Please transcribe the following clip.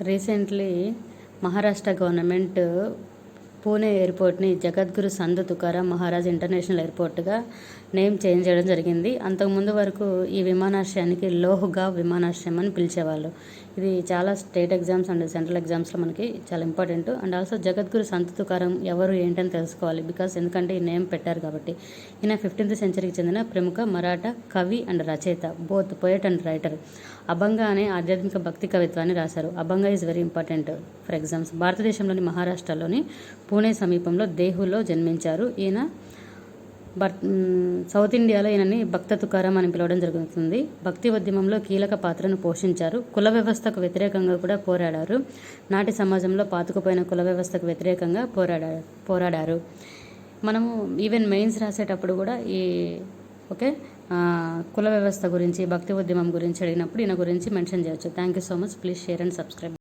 Recently Maharashtra government Pune ఎయిర్పోర్ట్ని Jagadguru Sant Tukaram Maharaj international ఎయిర్పోర్ట్గా name change చేయడం జరిగింది. అంతకుముందు వరకు ఈ విమానాశ్రయానికి లోహ్గావ్ విమానాశ్రయం అని పిలిచేవాళ్ళు. ఇది చాలా స్టేట్ ఎగ్జామ్స్ అండ్ సెంట్రల్ ఎగ్జామ్స్లో మనకి చాలా ఇంపార్టెంట్. అండ్ ఆల్సో జగద్గురు సంత్ తుకారాం ఎవరు ఏంటని తెలుసుకోవాలి, బికాస్ ఎందుకంటే ఈ నేమ్ పెట్టారు కాబట్టి. ఈయన 15th సెంచరీకి చెందిన ప్రముఖ మరాఠా కవి అండ్ రచయిత, both poet and writer. Abhang అనే ఆధ్యాత్మిక భక్తి కవిత్వాన్ని రాశారు. Abhang is very important for exams. భారతదేశంలోని మహారాష్ట్రలోని పూణే సమీపంలో దేహులో జన్మించారు. ఈయన సౌత్ ఇండియాలో ఈయనని భక్త తుకారాం అని పిలవడం జరుగుతుంది. భక్తి ఉద్యమంలో కీలక పాత్రను పోషించారు. కుల వ్యవస్థకు వ్యతిరేకంగా కూడా పోరాడారు. నాటి సమాజంలో పాతుకుపోయిన కుల వ్యవస్థకు వ్యతిరేకంగా పోరాడారు. మనము ఈవెన్ మెయిన్స్ రాసేటప్పుడు కూడా ఈ కుల వ్యవస్థ గురించి, భక్తి ఉద్యమం గురించి అడిగినప్పుడు ఈయన గురించి మెన్షన్ చేయొచ్చు. Thank you so much. Please share and subscribe.